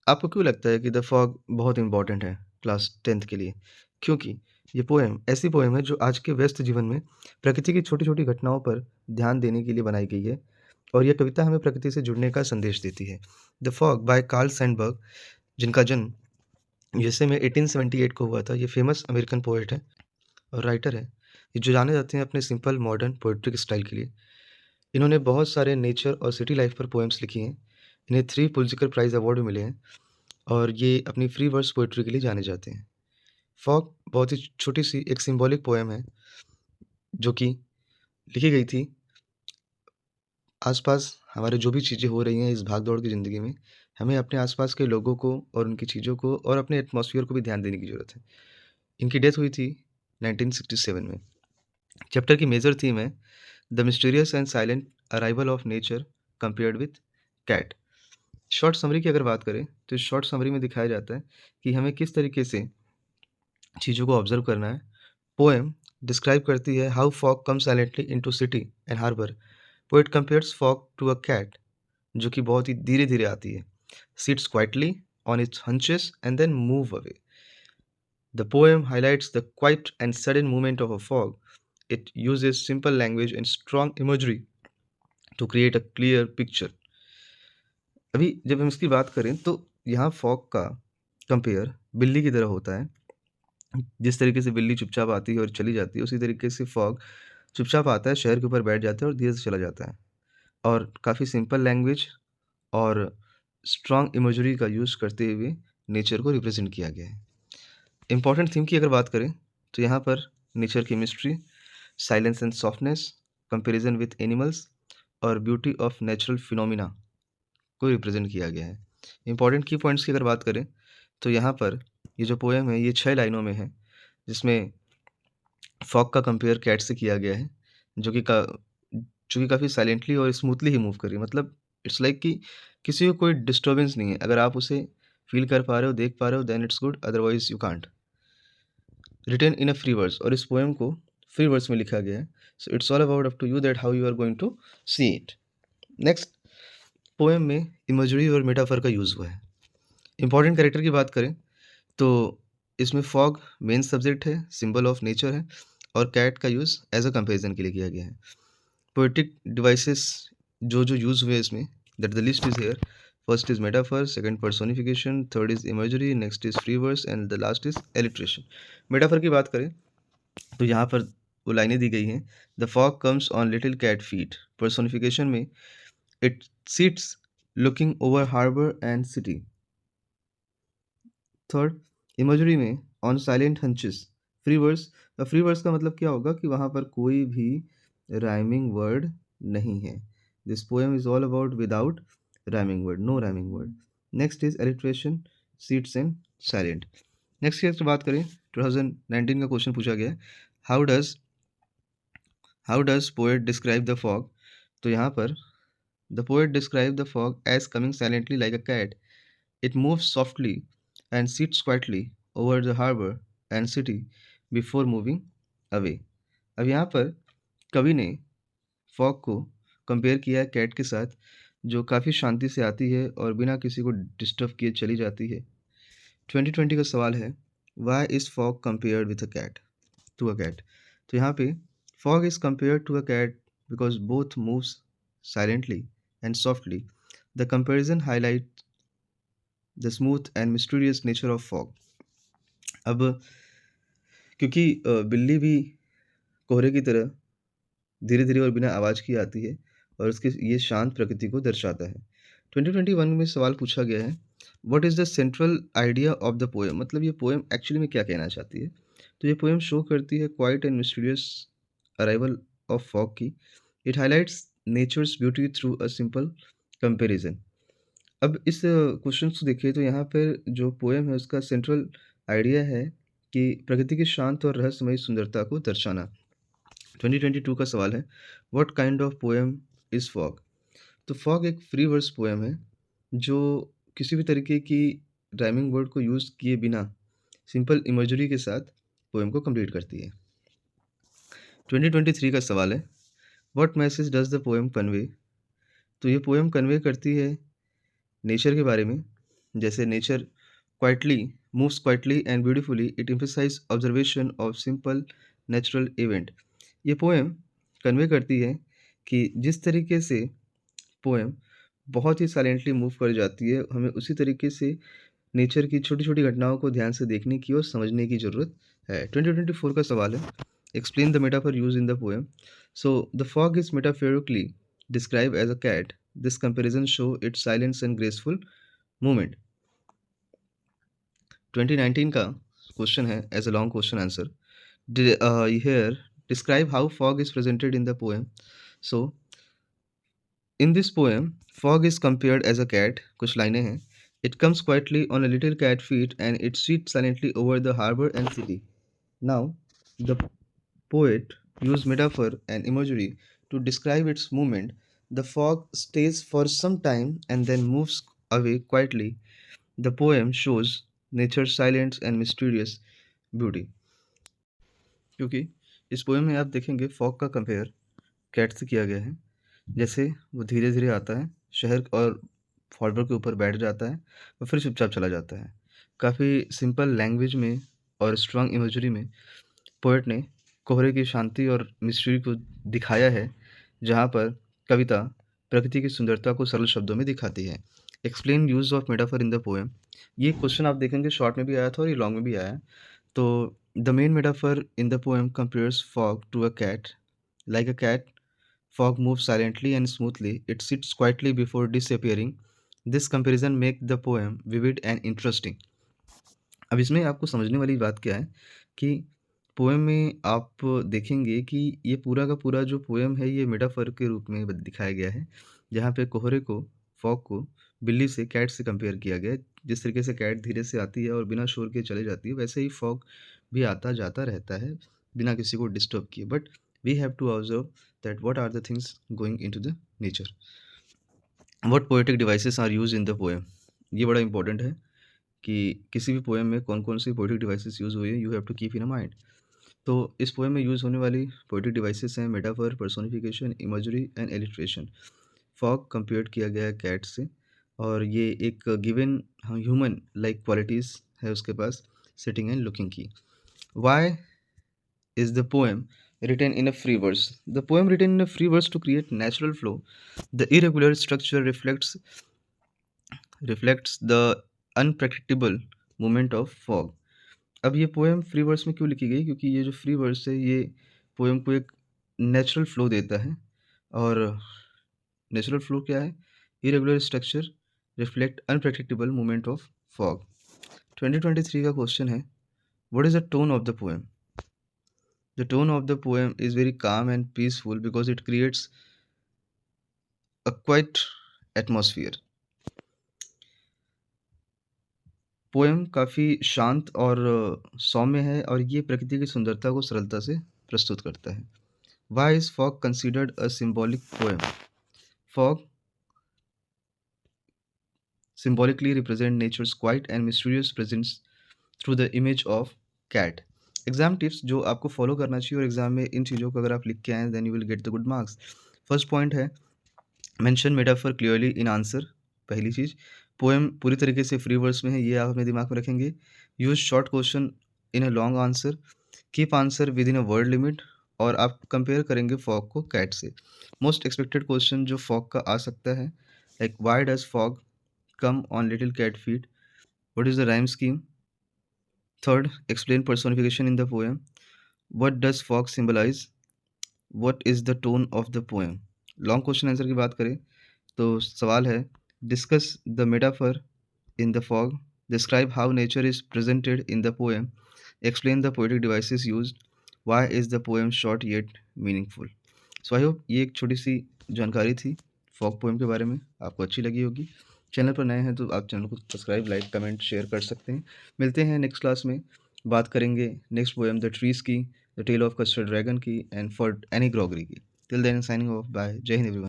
आपको क्यों लगता है कि द फॉग बहुत इम्पोर्टेंट है क्लास 10th के लिए? क्योंकि ये पोएम ऐसी पोएम है जो आज के व्यस्त जीवन में प्रकृति की छोटी-छोटी घटनाओं पर ध्यान देने के लिए बनाई गई है और ये कविता हमें प्रकृति से जुड़ने का संदेश देती है। The fog by Carl Sandburg, जिनका जन्म यूएसए में 1878 को हुआ था। ये फेमस अमेरिकन पोएट है और राइटर है। ये जो जाने जाते हैं अपने सिंपल मॉडर्न पोएट्रिक स्टाइल के लिए। इन्होंने बहुत सारे नेचर और सिटी लाइफ पर पोएम्स लिखी हैं। इन्हें 3 पुलित्ज़र प्राइज़ अवार्ड भी मिले हैं और ये अपनी फ्री वर्स पोएट्री के लिए जाने जाते हैं। फॉग बहुत ही छोटी-सी एक सिंबॉलिक पोएम है, जो कि लिखी गई थी आस-पास हमारे जो भी चीज़ें हो रही हैं इस भाग-दौड़ की ज़िंदगी में, हमें अपने आस-पास के लोगों को और उनकी चीज़ों को और अपने एटमॉस्फियर को भी ध्यान देने की ज़रूरत है। इनकी डेथ हुई थी 1967 में। चैप्टर की मेजर थीम है the mysterious and silent arrival of nature compared with cat. Short summary की अगर बात करें, तो इस शॉर्ट समरी में दिखाया जाता है कि हमें किस तरीके से चीज़ों को ऑब्ज़र्व करना है। पोएम डिस्क्राइब करती है how fog comes silently into city and harbour. Poet compares fog to a cat, जो कि बहुत ही धीरे-धीरे आती है, sits quietly on its haunches and then move away. The poem highlights the quiet and sudden movement of a fog. It uses simple language and strong imagery to create a clear picture. अभी जब हम इसकी बात करें तो यहाँ fog का compare बिल्ली की तरह होता है। जिस तरीके से बिल्ली चुपचाप आती है और चली जाती है, उसी तरीके से फॉग चुपचाप आता है, शहर के ऊपर बैठ जाता है और धीरे से चला जाता है। और काफ़ी सिंपल लैंग्वेज और स्ट्रॉन्ग इमेजरी का यूज़ करते हुए नेचर को रिप्रेज़ेंट किया गया है। इम्पोर्टेंट थीम की अगर बात करें, तो यहाँ पर नेचर की mystery, silence and softness, comparison with animals और ब्यूटी ऑफ नेचुरल फिनोमिना को रिप्रेजेंट किया गया है। इम्पोर्टेंट की पॉइंट्स की अगर बात करें, तो यहाँ पर ये जो पोएम है, ये 6 लाइनों में है, जिसमें फॉग का कंपेयर कैट से किया गया है, जो कि का जो कि काफ़ी साइलेंटली और स्मूथली ही मूव कर रही है। मतलब इट्स लाइक कि किसी को कोई डिस्टर्बेंस नहीं है। अगर आप उसे फ़ील कर पा रहे हो, देख पा रहे हो, then it's good, otherwise you can't. Written in a free verse, और इस पोएम को फ्री वर्स में लिखा गया है। So it's all about up to you that how you are going to see it. Next, poem में imagery और metaphor का यूज़ हुआ है। इंपॉर्टेंट कैरेक्टर की बात करें, तो इसमें फॉग मेन सब्जेक्ट है, सिंबल ऑफ नेचर है और कैट का यूज़ एज अ कंपेरिजन के लिए किया गया है। पोएटिक डिवाइसेस जो यूज़ हुए इसमें, that the list is here. First is metaphor, second personification, third is imagery, next is free verse and the last is alliteration. Metaphor की बात करें, तो यहाँ पर वो लाइनें दी गई हैं, the fog comes on little cat feet. Personification में it sits looking over harbour and city. Third, imagery में on silent haunches. Free verse, free verse का मतलब क्या होगा कि वहाँ पर कोई भी राइमिंग वर्ड नहीं है। This poem is all about without rhyming word, no rhyming word. Next is alliteration, sits and silent. Next की अगर बात करें, 2019 का क्वेश्चन पूछा गया है, how does poet describe the fog. तो यहाँ पर the poet describe the fog as coming silently like a cat. It moves softly and sits quietly over the harbor and city before moving away। अब यहाँ पर कवि ने fog को compare किया है कैट के साथ, जो काफ़ी शांति से आती है और बिना किसी को डिस्टर्ब किए चली जाती है। 2020 का सवाल है, why is fog compared with a cat, to a cat. तो यहाँ पे fog is compared to a cat because both moves silently and softly. The comparison highlight the smooth and mysterious nature of fog. अब क्योंकि बिल्ली भी कोहरे की तरह धीरे-धीरे और बिना आवाज़ के आती है और उसकी ये शांत प्रकृति को दर्शाता है। 2021 में सवाल पूछा गया है, what is the central idea of the poem, मतलब ये पोएम एक्चुअली में क्या कहना चाहती है? तो ये पोएम शो करती है quiet and mysterious arrival of fog की। It highlights nature's beauty through a simple comparison. अब इस क्वेश्चन को देखिए, तो यहाँ पर जो पोएम है उसका सेंट्रल आइडिया है कि प्रकृति की शांत और रहस्यमयी सुंदरता को दर्शाना। 2022 का सवाल है, what kind of poem is fog. तो फॉग एक फ्री वर्स पोएम है जो किसी भी तरीके की राइमिंग वर्ड को यूज़ किए बिना सिंपल इमेजरी के साथ पोएम को कंप्लीट करती है। 2023 का सवाल है, what message does the poem convey. तो ये पोएम कन्वे करती है नेचर के बारे में, जैसे nature quietly moves quietly and beautifully, it emphasize observation of simple natural event. ये पोएम कन्वे करती है कि जिस तरीके से पोएम बहुत ही साइलेंटली मूव कर जाती है, हमें उसी तरीके से नेचर की छोटी-छोटी घटनाओं को ध्यान से देखने की और समझने की ज़रूरत है। 2024 का सवाल है, explain the metaphor used in the poem. So the fog is metaphorically described as a cat. This comparison show its silence and graceful movement. 2019 का क्वेश्चन है as a long question answer. Here describe how fog is presented in the poem. So in this poem, fog is compared as a cat. कुछ लाइनें हैं। It comes quietly on a little cat feet and it sits silently over the harbor and city. Now, the poet used metaphor and imagery to describe its movement. The fog stays for some time and then moves away quietly. The poem shows nature's silence and mysterious beauty. क्योंकि इस poem में आप देखेंगे fog का compare cat से किया गया है। जैसे वो धीरे-धीरे आता है, शहर और हार्बर के ऊपर बैठ जाता है और फिर चुपचाप चला जाता है। काफ़ी सिंपल लैंग्वेज में और स्ट्रॉन्ग इमेजरी में पोएट ने कोहरे की शांति और मिस्ट्री को दिखाया है, जहाँ पर कविता प्रकृति की सुंदरता को सरल शब्दों में दिखाती है। Explain use of metaphor in the poem. ये क्वेश्चन आप देखेंगे शॉर्ट में भी आया था और ये लॉन्ग में भी आया है। तो the main metaphor in the poem compares fog to a cat. Like a cat, fog moves silently and smoothly. It sits quietly before disappearing. This comparison make the poem vivid and interesting. अब इसमें आपको समझने वाली बात क्या है कि poem में आप देखेंगे कि ये पूरा का पूरा जो पोएम है ये मेटाफर के रूप में दिखाया गया है, जहाँ पे कोहरे को, फॉग को बिल्ली से, कैट से कंपेयर किया गया है। जिस तरीके से कैट धीरे से आती है और बिना शोर के चले जाती है, वैसे ही फॉग भी आता जाता रहता है बिना किसी को डिस्टर्ब किए। But we have to observe that what are the things going into the nature. What poetic devices are used in the poem. ये बड़ा इंपॉर्टेंट है कि किसी भी पोएम में कौन-कौन सी पोएटिक डिवाइसेस यूज़ हुई है, you have to keep in a mind. तो इस पोएम में यूज़ होने वाली पोएटिक डिवाइसेस हैं metaphor, personification, imagery and illustration. Fog compared किया गया है कैट से और ये एक गिवन ह्यूमन लाइक क्वालिटीज़ है उसके पास, सिटिंग एंड लुकिंग की। Why is the poem written in a free verse? The poem written in a free verse to create natural flow. The irregular structure reflects the unpredictable movement of fog. अब ये poem free verse में क्यों लिखी गई? क्योंकि ये जो free verse है ये पोएम को एक नेचुरल फ्लो देता है और नेचुरल फ्लो क्या है? Irregular structure reflect unpredictable movement of fog. 2023 का क्वेश्चन है, what is the tone of the poem? The tone of the poem is very calm and peaceful because it creates a quiet atmosphere. Poem काफ़ी शांत और सौम्य है और ये प्रकृति की सुंदरता को सरलता से प्रस्तुत करता है। Why is fog considered a symbolic poem? Fog symbolically represent nature's quiet and mysterious presence through the image of cat. Exam tips जो आपको फॉलो करना चाहिए और एग्जाम में इन चीज़ों को अगर आप लिख के आएँ then you will get the good marks. First point है mention metaphor clearly in answer. पहली चीज़, पोएम पूरी तरीके से फ्री वर्स में है, ये आप अपने दिमाग में रखेंगे। Use short question in a long answer, keep answer within a word limit और आप कंपेयर करेंगे फॉग को कैट से। मोस्ट एक्सपेक्टेड क्वेश्चन जो फॉग का आ सकता है, like why does fog come on little cat feet, what is the rhyme scheme. Third, explain personification in the poem, what does fog symbolise, what is the tone of the poem. Long question answer की बात करें तो सवाल है, discuss the metaphor in the fog, describe how nature is presented in the poem, explain the poetic devices used, why is the poem short yet meaningful. So I hope ये एक छोटी सी जानकारी थी फॉग पोएम के बारे में, आपको अच्छी लगी होगी। चैनल पर नए हैं तो आप चैनल को सब्सक्राइब, लाइक, कमेंट, शेयर कर सकते हैं। मिलते हैं नेक्स्ट क्लास में, बात करेंगे नेक्स्ट पोएम द ट्रीज की, the tale of custard dragon की एंड फॉर एनी ग्रॉगरी की। Till then signing off, bye, जय हिंद एवरीवन।